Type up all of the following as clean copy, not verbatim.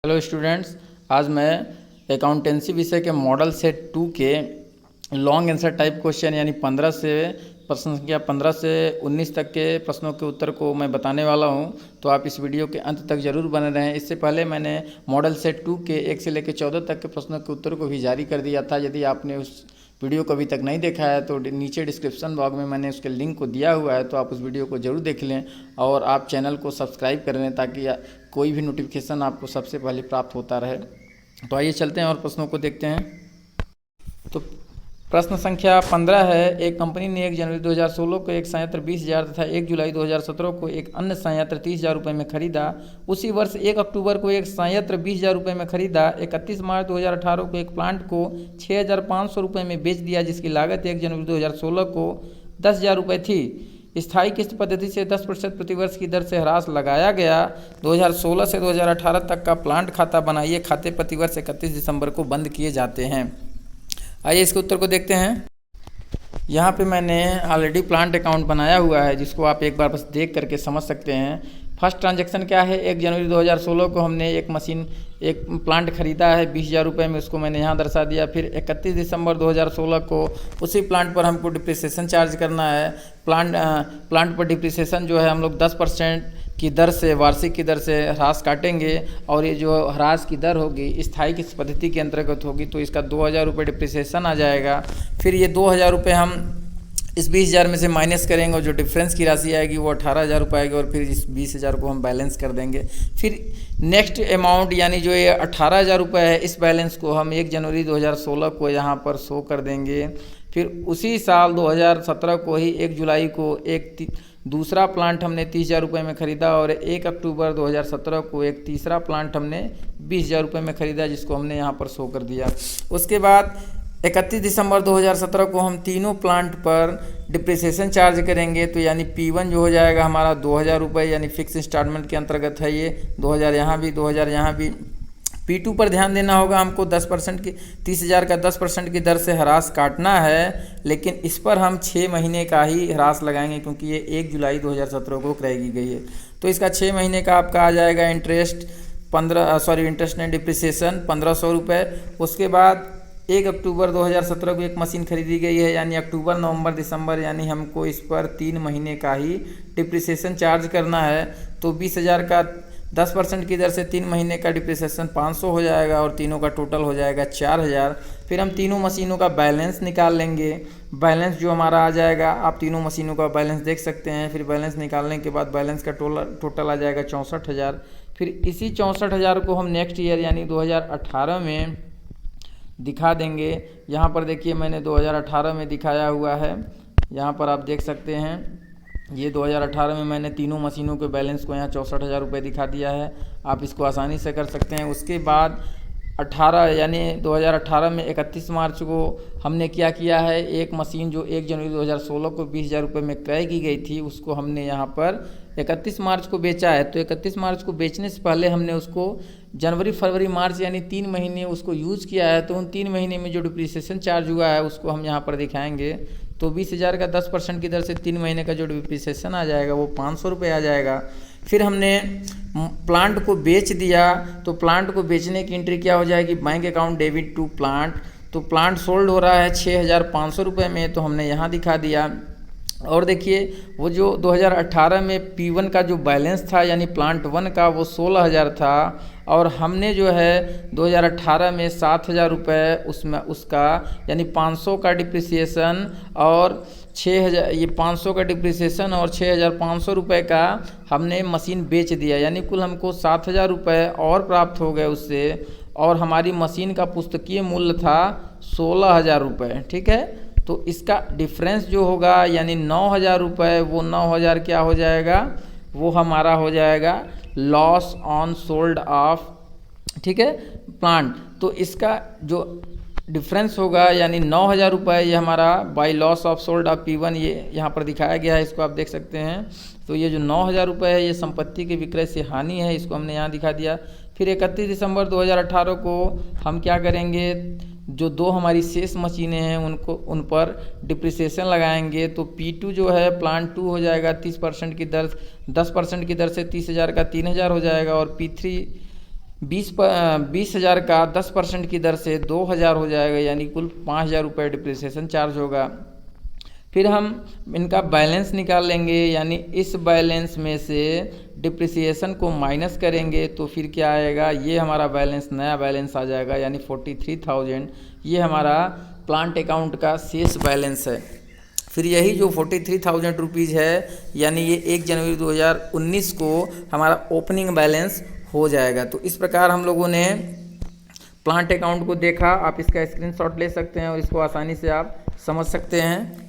Hello students, आज मैं accountancy विषय के मॉडल सेट 2 के लॉन्ग आंसर टाइप क्वेश्चन यानी 15 से प्रश्न संख्या 15 से 19 तक के प्रश्नों के उत्तर को मैं बताने वाला हूं। तो आप इस वीडियो के अंत तक जरूर बने रहें। इससे पहले मैंने मॉडल सेट 2 के 1 से लेकर 14 तक के प्रश्नों के उत्तर को भी जारी कर दिया था। यदि आपने उस वीडियो को अभी तक नहीं देखा है तो नीचे डिस्क्रिप्शन बॉक्स में मैंने उसके लिंक को दिया हुआ है, तो आप उस वीडियो को जरूर देख लें और आप चैनल को सब्सक्राइब कर लें ताकि कोई भी नोटिफिकेशन आपको सबसे पहले प्राप्त होता रहे। तो आइए चलते हैं और प्रश्नों को देखते हैं। तो प्रश्न संख्या 15 है, एक कंपनी ने 1 जनवरी 2016 को एक संयंत्र 20,000 तथा 1 जुलाई 2017 को एक अन्य संयंत्र 30,000 रुपये में खरीदा। उसी वर्ष 1 अक्टूबर को एक संयंत्र 20,000 रुपये में खरीदा। 31 मार्च 2018 को एक प्लांट को 6,500 रुपये में बेच दिया, जिसकी लागत 1 जनवरी 2016 को 10,000 रुपये थी। स्थायी किस्त पद्धति से 10% प्रतिवर्ष की दर से ह्रास लगाया गया। 2016 से 2018 तक का प्लांट खाता बनाइए। खाते प्रतिवर्ष 31 दिसंबर को बंद किए जाते हैं। आइए इसके उत्तर को देखते हैं। यहाँ पे मैंने ऑलरेडी प्लांट अकाउंट बनाया हुआ है, जिसको आप एक बार बस देख करके समझ सकते हैं। फर्स्ट ट्रांजैक्शन क्या है, 1 जनवरी 2016 को हमने एक प्लांट खरीदा है 20,000 रुपये में, उसको मैंने यहाँ दर्शा दिया। फिर 31 दिसंबर 2016 को उसी प्लांट पर हमको डिप्रिसिएशन चार्ज करना है। प्लांट पर डिप्रिसिएशन जो है हम लोग 10% की दर से, वार्षिक की दर से ह्रास काटेंगे और ये जो ह्रास की दर होगी स्थायी किस्त पद्धति के अंतर्गत होगी, तो इसका 2,000 रुपये डिप्रिसिएशन आ जाएगा। फिर ये 2,000 रुपये हम इस 20,000 में से माइनस करेंगे और जो डिफरेंस की राशि आएगी वो 18,000 रुपये आएगी और फिर इस 20,000 को हम बैलेंस कर देंगे। फिर नेक्स्ट अमाउंट यानी जो ये 18,000 रुपये है, इस बैलेंस को हम 1 जनवरी 2016 को यहाँ पर शो कर देंगे। फिर उसी साल 2017 को ही 1 जुलाई को एक दूसरा प्लांट हमने 30,000 रुपये में ख़रीदा और 1 अक्टूबर 2017 को एक तीसरा प्लांट हमने 20,000 रुपये में ख़रीदा, जिसको हमने यहाँ पर शो कर दिया। उसके बाद 31 दिसंबर 2017 को हम तीनों प्लांट पर डिप्रिसिएशन चार्ज करेंगे। तो यानी P1 जो हो जाएगा हमारा 2,000 रुपये, यानी फिक्स इंस्टॉलमेंट के अंतर्गत है ये। 2,000 यहाँ भी, 2,000 यहाँ भी। P2 पर ध्यान देना होगा, हमको 10% की 30,000 का 10% की दर से ह्रास काटना है, लेकिन इस पर हम 6 महीने का ही ह्रास लगाएंगे क्योंकि ये 1 जुलाई 2017 को क्रय की गई है। तो इसका 6 महीने का आपका आ जाएगा इंटरेस्ट एंड डिप्रिसिएशन 1,500 रुपये। उसके बाद 1 अक्टूबर 2017 को एक मशीन खरीदी गई है, यानी अक्टूबर, नवंबर, दिसंबर, यानी हमको इस पर 3 महीने का ही डिप्रिसिएशन चार्ज करना है। तो 20,000 का 10% की दर से 3 महीने का डिप्रिसिएशन 500 हो जाएगा और तीनों का टोटल हो जाएगा 4,000। फिर हम तीनों मशीनों का बैलेंस निकाल लेंगे। बैलेंस जो हमारा आ जाएगा, आप तीनों मशीनों का बैलेंस देख सकते हैं। फिर बैलेंस निकालने के बाद बैलेंस का टोटल आ जाएगा 64,000। फिर इसी 64,000 को हम नेक्स्ट ईयर यानी 2018 में दिखा देंगे। यहाँ पर देखिए मैंने 2018 में दिखाया हुआ है, यहाँ पर आप देख सकते हैं। ये 2018 में मैंने तीनों मशीनों के बैलेंस को यहाँ 64,000 रुपये दिखा दिया है। आप इसको आसानी से कर सकते हैं। उसके बाद 2018 में 31 मार्च को हमने क्या किया है, एक मशीन जो 1 जनवरी 2016 को 20,000 रुपये में क्रय की गई थी, उसको हमने यहाँ पर 31 मार्च को बेचा है। तो 31 मार्च को बेचने से पहले हमने उसको जनवरी, फरवरी, मार्च यानी 3 महीने उसको यूज़ किया है। तो उन 3 महीने में जो डिप्रिसिएशन चार्ज हुआ है उसको हम यहाँ पर दिखाएंगे। तो 20,000 का 10% की दर से 3 महीने का जो डिप्रिसिएशन आ जाएगा वो 500 रुपये आ जाएगा। फिर हमने प्लांट को बेच दिया, तो प्लांट को बेचने की एंट्री क्या हो जाएगी, bank account debit to plant. तो प्लांट सोल्ड हो रहा है 6,500 रुपये में, तो हमने यहाँ दिखा दिया। और देखिए वो जो 2018 में P1 का जो बैलेंस था यानी प्लांट 1 का, वो 16,000 था और हमने जो है 2018 में 7,000 रुपये उसमें उसका यानी 500 का डिप्रिसिएशन और 6,000, ये 500 का डिप्रिसिएशन और 6,500 रुपये का हमने मशीन बेच दिया, यानी कुल हमको 7,000 रुपये और प्राप्त हो गए उससे। और हमारी मशीन का पुस्तकीय मूल्य था 16,000 रुपये। ठीक है, तो इसका डिफरेंस जो होगा यानी 9,000 रुपये, वो 9,000 क्या हो जाएगा, वो हमारा हो जाएगा लॉस ऑन सोल्ड ऑफ, ठीक है, प्लांट। तो इसका जो डिफरेंस होगा यानी 9,000 रुपये, ये हमारा by loss of sold off P1 ये यहाँ पर दिखाया गया है, इसको आप देख सकते हैं। तो ये जो 9,000 रुपये है ये संपत्ति के विक्रय से हानि है, इसको हमने यहाँ दिखा दिया। फिर 31 दिसंबर 2018 को हम क्या करेंगे, जो 2 हमारी शेष मशीनें हैं उन पर डिप्रिसिएशन लगाएंगे। तो P2 जो है प्लांट 2 हो जाएगा 30% की दर 10% की दर से 30,000 का 3,000 हो जाएगा और P3 20,000 का 10% की दर से 2,000 हो जाएगा, यानी कुल 5,000 रुपये डिप्रिसिएशन चार्ज होगा। फिर हम इनका बैलेंस निकाल लेंगे, यानी इस बैलेंस में से डिप्रिसिएशन को माइनस करेंगे तो फिर क्या आएगा, ये हमारा बैलेंस नया बैलेंस आ जाएगा, यानी 43,000। ये हमारा प्लांट अकाउंट का शेष बैलेंस है। फिर यही जो 43,000 रुपीज़ है, यानी ये 1 जनवरी 2019 को हमारा ओपनिंग बैलेंस हो जाएगा। तो इस प्रकार हम लोगों ने प्लांट अकाउंट को देखा। आप इसका स्क्रीनशॉट ले सकते हैं और इसको आसानी से आप समझ सकते हैं।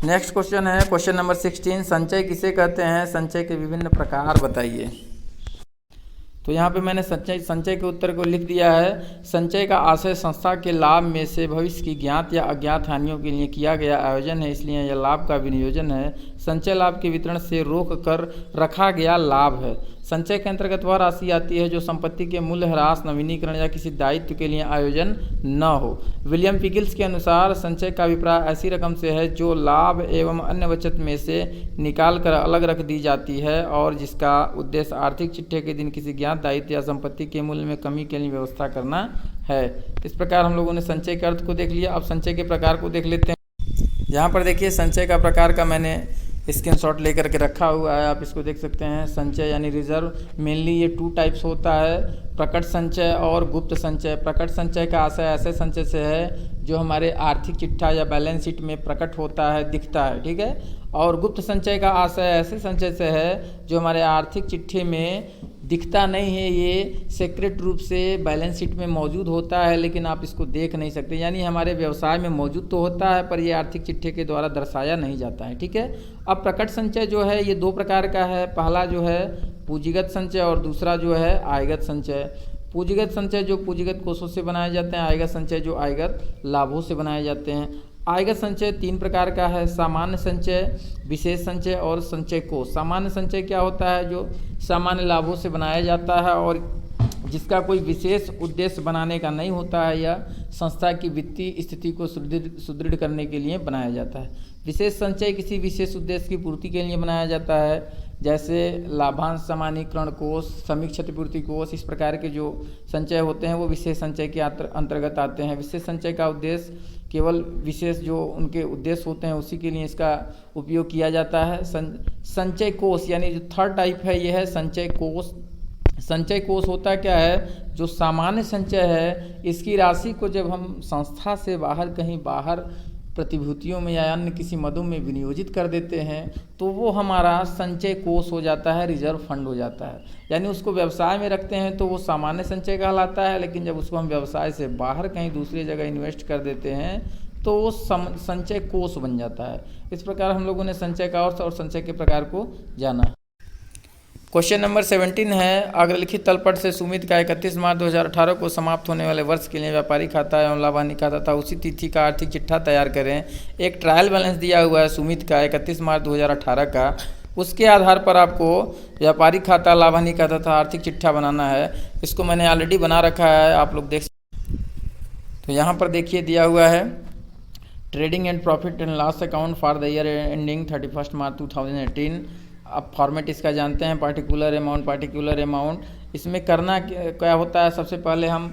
नेक्स्ट क्वेश्चन है क्वेश्चन नंबर 16, संचय किसे कहते हैं, संचय के विभिन्न प्रकार बताइए। तो यहाँ पे मैंने संचय के उत्तर को लिख दिया है। संचय का आशय संस्था के लाभ में से भविष्य की ज्ञात या अज्ञात हानियों के लिए किया गया आयोजन है, इसलिए यह लाभ का विनियोजन है। संचय लाभ के वितरण से रोक कर रखा गया लाभ है। संचय के अंतर्गत वह राशि आती है जो संपत्ति के मूल्य ह्रास, नवीनीकरण या किसी दायित्व के लिए आयोजन न हो। विलियम पिकिल्स के अनुसार संचय का अभिप्राय ऐसी रकम से है जो लाभ एवं अन्य बचत में से निकाल कर अलग रख दी जाती है और जिसका उद्देश्य आर्थिक चिट्ठे के दिन किसी ज्ञात दायित्व या संपत्ति के मूल्य में कमी के लिए व्यवस्था करना है। इस प्रकार हम लोगों ने संचय के अर्थ को देख लिया। अब संचय के प्रकार को देख लेते हैं। यहाँ पर देखिए संचय का प्रकार का मैंने स्क्रीनशॉट लेकर के रखा हुआ है, आप इसको देख सकते हैं। संचय यानी रिजर्व, मेनली ये 2 टाइप्स होता है, प्रकट संचय और गुप्त संचय। प्रकट संचय का आशय ऐसे संचय से है जो हमारे आर्थिक चिट्ठा या बैलेंस शीट में प्रकट होता है, दिखता है, ठीक है। और गुप्त संचय का आशय ऐसे संचय से है जो हमारे आर्थिक चिट्ठे में दिखता नहीं है, ये सीक्रेट रूप से बैलेंस शीट में मौजूद होता है लेकिन आप इसको देख नहीं सकते, यानी हमारे व्यवसाय में मौजूद तो होता है पर ये आर्थिक चिट्ठे के द्वारा दर्शाया नहीं जाता है, ठीक है। अब प्रकट संचय जो है ये 2 प्रकार का है। पहला जो है पूंजीगत संचय और दूसरा जो है आयगत संचय। पूंजीगत संचय जो पूंजीगत कोषों से बनाए जाते हैं, आयगत संचय जो आयगत लाभों से बनाए जाते हैं। आयगत संचय 3 प्रकार का है, सामान्य संचय, विशेष संचय और संचय कोष। सामान्य संचय क्या होता है, जो सामान्य लाभों से बनाया जाता है और जिसका कोई विशेष उद्देश्य बनाने का नहीं होता है या संस्था की वित्तीय स्थिति को सुदृढ़ करने के लिए बनाया जाता है। विशेष संचय किसी विशेष उद्देश्य की पूर्ति के लिए बनाया जाता है, जैसे लाभांश समानीकरण कोष, श्रमिक क्षतिपूर्ति कोष। इस प्रकार के जो संचय होते हैं वो विशेष संचय के अंतर्गत आते हैं। विशेष संचय का उद्देश्य केवल विशेष जो उनके उद्देश्य होते हैं उसी के लिए इसका उपयोग किया जाता है। संचय कोष यानी जो 3rd टाइप है ये है संचय कोष। संचय कोष होता क्या है, जो सामान्य संचय है इसकी राशि को जब हम संस्था से बाहर कहीं बाहर प्रतिभूतियों में या अन्य किसी मदों में विनियोजित कर देते हैं तो वो हमारा संचय कोष हो जाता है, रिजर्व फंड हो जाता है। यानी उसको व्यवसाय में रखते हैं तो वो सामान्य संचय कहलाता है, लेकिन जब उसको हम व्यवसाय से बाहर कहीं दूसरी जगह इन्वेस्ट कर देते हैं तो वो संचय कोष बन जाता है। इस प्रकार हम लोगों ने संचय का अर्थ और संचय के प्रकार को जाना। क्वेश्चन नंबर 17 है, अग्रलिखित तलपट से सुमित का 31 मार्च 2018 को समाप्त होने वाले वर्ष के लिए व्यापारी खाता एवं लाभानी खाता था उसी तिथि का आर्थिक चिट्ठा तैयार करें। एक ट्रायल बैलेंस दिया हुआ है सुमित का 31 मार्च 2018 का, उसके आधार पर आपको व्यापारी खाता, लाभानी खाता तथा आर्थिक चिट्ठा बनाना है। इसको मैंने ऑलरेडी बना रखा है, आप लोग देख सकते हैं। तो यहाँ पर देखिए दिया हुआ है trading and profit and loss account for the year ending 31 मार्च 2018। अब फॉर्मेट इसका जानते हैं, पार्टिकुलर अमाउंट। इसमें करना क्या होता है, सबसे पहले हम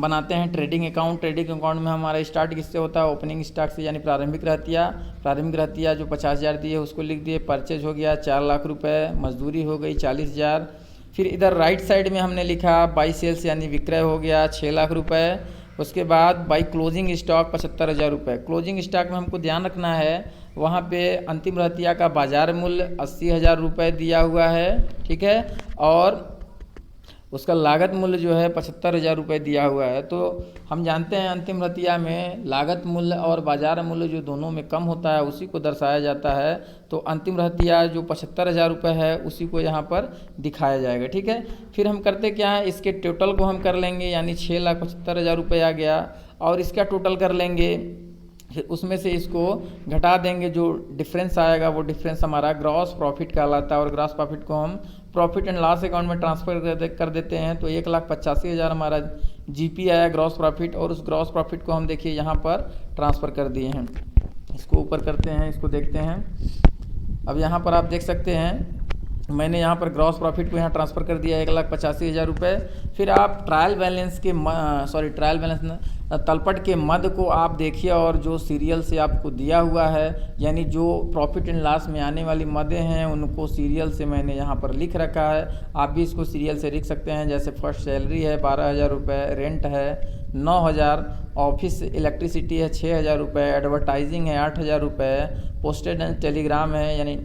बनाते हैं ट्रेडिंग अकाउंट। ट्रेडिंग अकाउंट में हमारा स्टार्ट किससे होता है, ओपनिंग स्टॉक से, यानी प्रारंभिक रहतिया जो 50,000 दी है उसको लिख दिए। परचेज हो गया 4 लाख रुपए, मजदूरी हो गई 40,000। फिर इधर राइट साइड में हमने लिखा बाई सेल्स यानी विक्रय हो गया 6 लाख रुपए। उसके बाद बाई क्लोजिंग स्टॉक 75,000 रुपये। क्लोजिंग स्टॉक में हमको ध्यान रखना है वहाँ पे अंतिम रहतिया का बाजार मूल्य 80,000 रुपये दिया हुआ है, ठीक है, और उसका लागत मूल्य जो है 75,000 रुपये दिया हुआ है। तो हम जानते हैं अंतिम रहतिया में लागत मूल्य और बाजार मूल्य जो दोनों में कम होता है उसी को दर्शाया जाता है। तो अंतिम रहतिया जो 75,000 रुपये है उसी को यहाँ पर दिखाया जाएगा, ठीक है। फिर हम करते क्या है, इसके टोटल को हम कर लेंगे, यानी 6,75,000 रुपये आ गया और इसका टोटल कर लेंगे। फिर उसमें से इसको घटा देंगे, जो डिफरेंस आएगा वो डिफरेंस हमारा ग्रॉस प्रॉफिट कहलाता है और ग्रॉस प्रॉफिट को हम प्रॉफिट एंड लॉस अकाउंट में ट्रांसफ़र कर देते हैं। तो 1,85,000 हमारा जीपी आया ग्रॉस प्रॉफिट, और उस ग्रॉस प्रॉफिट को हम देखिए यहाँ पर ट्रांसफ़र कर दिए हैं। इसको ऊपर करते हैं, इसको देखते हैं। अब यहाँ पर आप देख सकते हैं मैंने यहाँ पर ग्रॉस प्रॉफिट को यहाँ ट्रांसफ़र कर दिया 1,85,000 रुपये। फिर आप ट्रायल बैलेंस के ट्रायल बैलेंस तलपट के मद को आप देखिए और जो सीरियल से आपको दिया हुआ है, यानी जो प्रॉफिट एंड लॉस में आने वाली मदें हैं उनको सीरियल से मैंने यहाँ पर लिख रखा है। आप भी इसको सीरियल से लिख सकते हैं। जैसे फर्स्ट सैलरी है 12,000 रुपये, रेंट है 9,000, ऑफिस इलेक्ट्रिसिटी है 6,000 रुपये, एडवर्टाइजिंग है 8,000 रुपये, पोस्टेड एंड टेलीग्राम है यानी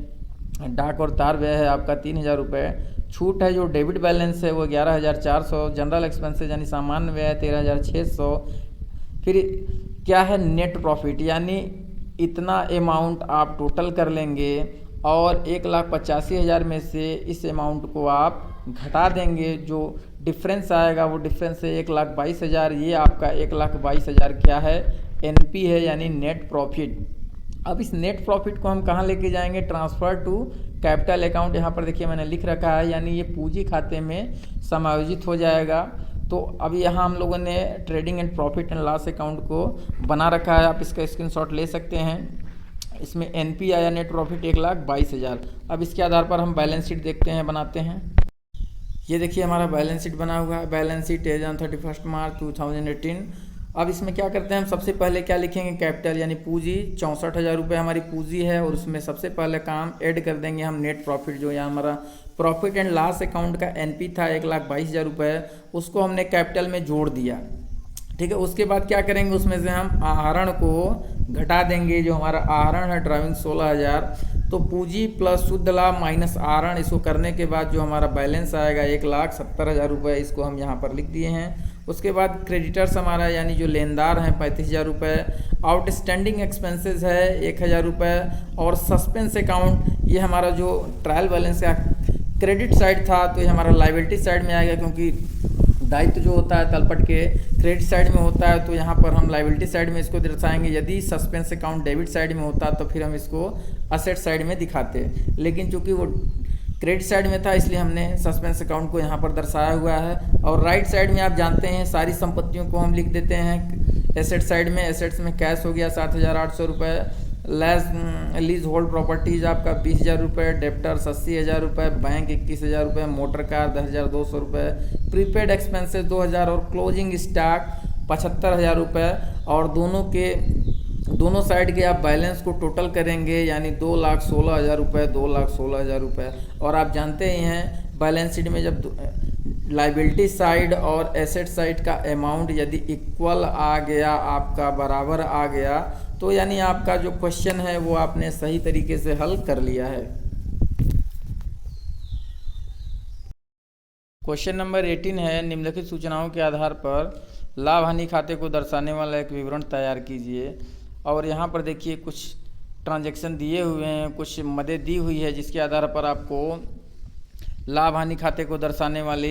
डाक और तार व्यय है आपका 3,000 रुपये, छूट है जो डेबिट बैलेंस है वो 11,400, जनरल एक्सपेंसेस यानी सामान्य व्यय है 13,600। फिर क्या है नेट प्रॉफिट, यानी इतना अमाउंट आप टोटल कर लेंगे और 1,85,000 में से इस अमाउंट को आप घटा देंगे। जो डिफरेंस आएगा वो डिफरेंस है 1,22,000। ये आपका 1,22,000 क्या है, एनपी है यानी नेट प्रॉफिट। अब इस नेट प्रॉफिट को हम कहाँ लेके जाएंगे, ट्रांसफ़र टू कैपिटल अकाउंट। यहाँ पर देखिए मैंने लिख रखा है, यानी ये पूंजी खाते में समायोजित हो जाएगा। तो अब यहाँ हम लोगों ने trading and profit and loss account को बना रखा है, आप इसका स्क्रीनशॉट ले सकते हैं। इसमें एनपी आया नेट प्रॉफिट 1,22,000। अब इसके आधार पर हम बैलेंस शीट देखते हैं, बनाते हैं। ये देखिए हमारा बैलेंस शीट बना हुआ है, बैलेंस शीट एज ऑन 31 मार्च 2018। अब इसमें क्या करते हैं हम, सबसे पहले क्या लिखेंगे, कैपिटल यानी पूंजी 64,000 रुपये हमारी पूंजी है और उसमें सबसे पहले काम ऐड कर देंगे हम नेट प्रॉफिट। जो यहाँ हमारा प्रॉफिट एंड लॉस अकाउंट का एनपी था 1,22,000 रुपये, उसको हमने कैपिटल में जोड़ दिया। ठीक है, उसके बाद क्या करेंगे, उसमें से हम आहरण को घटा देंगे। जो हमारा आहरण है ड्राइविंग 16,000, तो पूंजी प्लस शुद्ध लाभ माइनस आहरण, इसको करने के बाद जो हमारा बैलेंस आएगा 1,70,000 रुपये, इसको हम यहाँ पर लिख दिए हैं। उसके बाद क्रेडिटर्स हमारा यानी जो लेनदार हैं 35,000 रुपये, आउटस्टैंडिंग एक्सपेंसेस है 1,000 रुपये, और सस्पेंस अकाउंट ये हमारा जो ट्रायल बैलेंस का क्रेडिट साइड था तो ये हमारा लाइबिलिटी साइड में आएगा, क्योंकि दायित्व जो होता है तलपट के क्रेडिट साइड में होता है, तो यहाँ पर हम लाइबिलिटी साइड में इसको दर्शाएंगे। यदि सस्पेंस अकाउंट डेबिट साइड में होता तो फिर हम इसको असेट साइड में दिखाते, लेकिन चूंकि वो क्रेडिट साइड में था इसलिए हमने सस्पेंस अकाउंट को यहाँ पर दर्शाया हुआ है। और राइट साइड में आप जानते हैं सारी संपत्तियों को हम लिख देते हैं। एसेट साइड में, एसेट्स में कैश हो गया 7,800 रुपये, लीज होल्ड प्रॉपर्टीज आपका 20,000 रुपये, डेप्टर्स 80,000 रुपये, बैंक 21,000 रुपये, मोटर कार 10,200 रुपये, प्रीपेड एक्सपेंसेस 2,000 और क्लोजिंग स्टॉक 75,000 रुपये। और दोनों साइड के आप बैलेंस को टोटल करेंगे यानी 2,16,000 रुपये, 2,16,000 रुपये। और आप जानते ही हैं बैलेंस शीट में जब लाइबिलिटी साइड और एसेट साइड का अमाउंट यदि इक्वल आ गया, आपका बराबर आ गया, तो यानी आपका जो क्वेश्चन है वो आपने सही तरीके से हल कर लिया है। क्वेश्चन नंबर 18 है, निम्नलिखित सूचनाओं के आधार पर लाभ हानि खाते को दर्शाने वाला एक विवरण तैयार कीजिए। और यहाँ पर देखिए कुछ ट्रांजैक्शन दिए हुए हैं, कुछ मदें दी हुई है, जिसके आधार पर आपको लाभ हानि खाते को दर्शाने वाले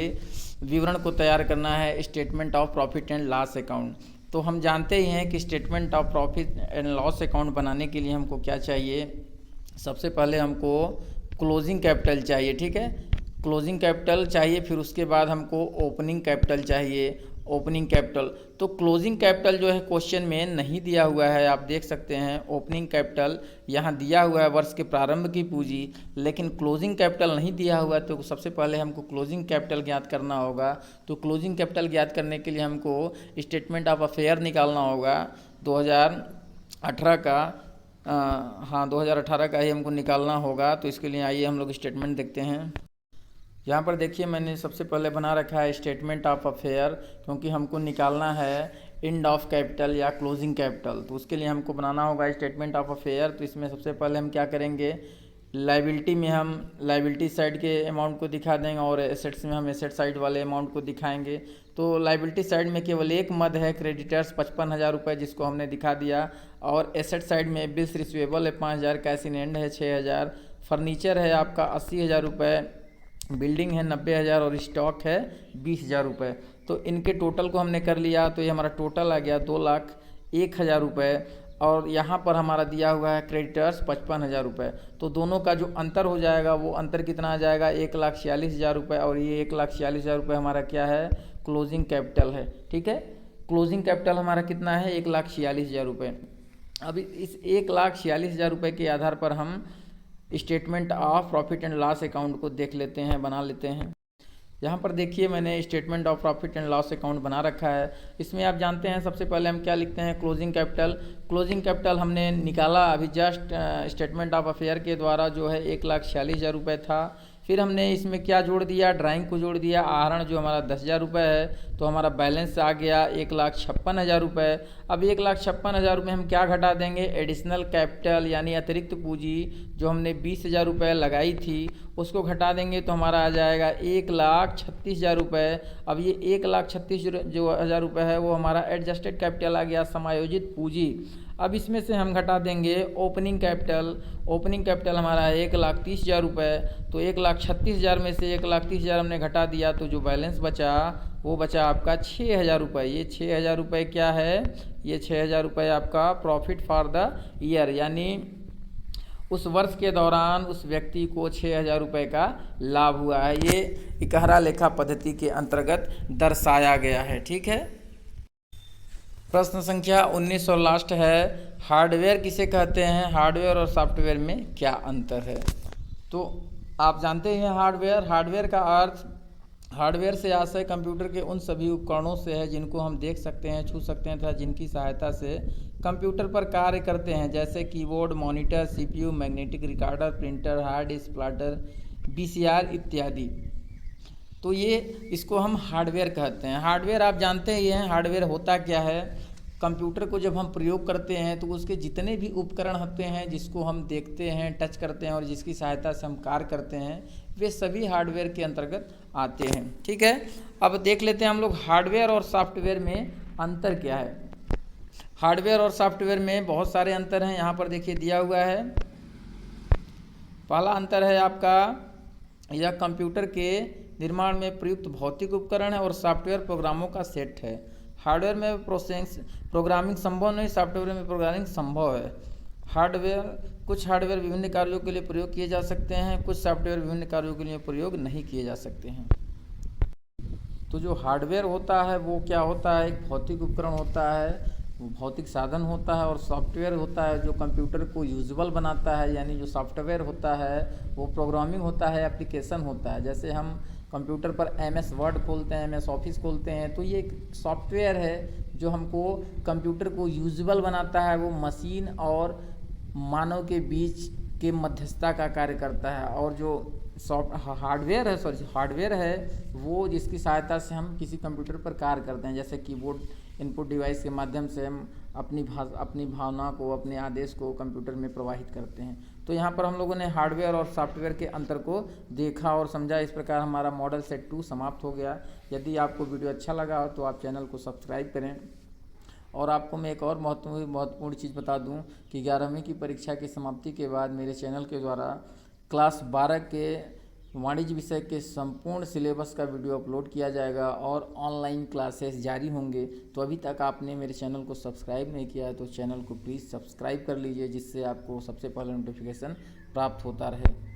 विवरण को तैयार करना है, statement of profit and loss account. तो हम जानते ही हैं कि statement of profit and loss account बनाने के लिए हमको क्या चाहिए, सबसे पहले हमको क्लोजिंग कैपिटल चाहिए। ठीक है, क्लोजिंग कैपिटल चाहिए, फिर उसके बाद हमको ओपनिंग कैपिटल चाहिए, ओपनिंग कैपिटल। तो क्लोजिंग कैपिटल जो है क्वेश्चन में नहीं दिया हुआ है, आप देख सकते हैं। ओपनिंग कैपिटल यहाँ दिया हुआ है वर्ष के प्रारंभ की पूंजी, लेकिन क्लोजिंग कैपिटल नहीं दिया हुआ, तो सबसे पहले हमको क्लोजिंग कैपिटल ज्ञात करना होगा। तो क्लोजिंग कैपिटल ज्ञात करने के लिए हमको स्टेटमेंट ऑफ अफेयर निकालना होगा 2018 का। 2018 का ही हमको निकालना होगा। तो इसके लिए आइए हम लोग स्टेटमेंट देखते हैं। यहाँ पर देखिए मैंने सबसे पहले बना रखा है स्टेटमेंट ऑफ अफेयर, क्योंकि हमको निकालना है एंड ऑफ कैपिटल या क्लोजिंग कैपिटल। तो उसके लिए हमको बनाना होगा स्टेटमेंट ऑफ अफेयर। तो इसमें सबसे पहले हम क्या करेंगे, लाइबिलिटी में हम लाइबिलिटी साइड के अमाउंट को दिखा देंगे और एसेट्स में हम एसेट साइड वाले अमाउंट को दिखाएंगे। तो लाइबिलिटी साइड में केवल एक मद है क्रेडिटर्स 55,000 रुपये, जिसको हमने दिखा दिया। और एसेट साइड में बिल्स रिसीवेबल है 5,000, कैश इन हैंड है 6,000, फर्नीचर है आपका 80,000 रुपये, बिल्डिंग है 90,000 और स्टॉक है 20,000 रुपये। तो इनके टोटल को हमने कर लिया, तो ये हमारा टोटल आ गया 2,01,000 रुपये। और यहाँ पर हमारा दिया हुआ है क्रेडिटर्स 55,000 रुपये। तो दोनों का जो अंतर हो जाएगा वो अंतर कितना आ जाएगा, 1,46,000 रुपये। और ये 1,46,000 रुपये हमारा क्या है, क्लोजिंग कैपिटल है। ठीक है, क्लोजिंग कैपिटल हमारा कितना है, 1,46,000 रुपये। अब इस 1,46,000 रुपये के आधार पर हम statement of profit and loss account को देख लेते हैं, बना लेते हैं। यहाँ पर देखिए मैंने statement of profit and loss account बना रखा है। इसमें आप जानते हैं सबसे पहले हम क्या लिखते हैं, क्लोजिंग कैपिटल। क्लोजिंग कैपिटल हमने निकाला अभी जस्ट स्टेटमेंट ऑफ अफेयर के द्वारा, जो है 1,46,000 रुपये था। फिर हमने इसमें क्या जोड़ दिया, ड्राइंग को जोड़ दिया, आहरण जो हमारा 10,000 रुपये है, तो हमारा बैलेंस आ गया 1,56,000 रुपये। अब 1,56,000 रुपये हम क्या घटा देंगे, एडिशनल कैपिटल यानी अतिरिक्त पूंजी जो हमने 20,000 रुपये लगाई थी उसको घटा देंगे, तो हमारा आ जाएगा 1,36,000 रुपये। अब ये 1,36,000 रुपये है वो हमारा एडजस्टेड कैपिटल आ गया, समायोजित पूंजी। अब इसमें से हम घटा देंगे ओपनिंग कैपिटल। ओपनिंग कैपिटल हमारा है 1,30,000 रुपये, तो 1,36,000 में से 1,30,000 हमने घटा दिया, तो जो बैलेंस बचा वो बचा आपका 6,000 रुपये। ये 6,000 रुपये क्या है, ये 6,000 रुपये आपका प्रॉफिट फॉर द ईयर, यानी उस वर्ष के दौरान उस व्यक्ति को 6,000 रुपये का लाभ हुआ है। ये इकहरा लेखा पद्धति के अंतर्गत दर्शाया गया है। ठीक है। प्रश्न संख्या 19 और लास्ट है, हार्डवेयर किसे कहते हैं, हार्डवेयर और सॉफ्टवेयर में क्या अंतर है। तो आप जानते हैं हार्डवेयर का अर्थ, हार्डवेयर से आशय कंप्यूटर के उन सभी उपकरणों से है जिनको हम देख सकते हैं, छू सकते हैं तथा जिनकी सहायता से कंप्यूटर पर कार्य करते हैं, जैसे keyboard, monitor, CPU, magnetic recorder, printer, hard disk, plotter, VCR इत्यादि। तो ये इसको हम हार्डवेयर कहते हैं। हार्डवेयर आप जानते ही हैं, हार्डवेयर होता क्या है। कंप्यूटर को जब हम प्रयोग करते हैं तो उसके जितने भी उपकरण होते हैं जिसको हम देखते हैं, टच करते हैं और जिसकी सहायता से हम कार्य करते हैं, वे सभी हार्डवेयर के अंतर्गत आते हैं। ठीक है। अब देख लेते हैं हम लोग हार्डवेयर और सॉफ्टवेयर में अंतर क्या है। हार्डवेयर और सॉफ्टवेयर में बहुत सारे अंतर हैं, यहाँ पर देखिए दिया हुआ है। पहला अंतर है आपका, यह कंप्यूटर के निर्माण में प्रयुक्त भौतिक उपकरण है और सॉफ्टवेयर प्रोग्रामों का सेट है। हार्डवेयर में प्रोग्रामिंग संभव नहीं, सॉफ्टवेयर में प्रोग्रामिंग संभव है। कुछ हार्डवेयर विभिन्न कार्यों के लिए प्रयोग किए जा सकते हैं, कुछ सॉफ्टवेयर विभिन्न कार्यों के लिए प्रयोग नहीं किए जा सकते हैं। तो जो हार्डवेयर होता है वो क्या होता है, एक भौतिक उपकरण होता है, भौतिक साधन होता है, और सॉफ्टवेयर होता है जो कंप्यूटर को यूजेबल बनाता है, यानी जो सॉफ्टवेयर होता है वो प्रोग्रामिंग होता है, एप्लीकेशन होता है। जैसे हम कंप्यूटर पर MS वर्ड खोलते हैं, MS ऑफिस खोलते हैं, तो ये एक सॉफ्टवेयर है जो हमको कंप्यूटर को यूजेबल बनाता है। वो मशीन और मानव के बीच के मध्यस्थता का कार्य करता है। और जो हार्डवेयर है वो जिसकी सहायता से हम किसी कंप्यूटर पर कार्य करते हैं, जैसे कीबोर्ड इनपुट डिवाइस के माध्यम से हम अपनी भावना को, अपने आदेश को कंप्यूटर में प्रवाहित करते हैं। तो यहाँ पर हम लोगों ने हार्डवेयर और सॉफ्टवेयर के अंतर को देखा और समझा। इस प्रकार हमारा मॉडल सेट 2 समाप्त हो गया। यदि आपको वीडियो अच्छा लगा तो आप चैनल को सब्सक्राइब करें। और आपको मैं एक और महत्वपूर्ण चीज़ बता दूं कि 11वीं की परीक्षा की समाप्ति के बाद मेरे चैनल के द्वारा क्लास 12 के वाणिज्य विषय के संपूर्ण सिलेबस का वीडियो अपलोड किया जाएगा और ऑनलाइन क्लासेस जारी होंगे। तो अभी तक आपने मेरे चैनल को सब्सक्राइब नहीं किया है तो चैनल को प्लीज़ सब्सक्राइब कर लीजिए, जिससे आपको सबसे पहले नोटिफिकेशन प्राप्त होता रहे।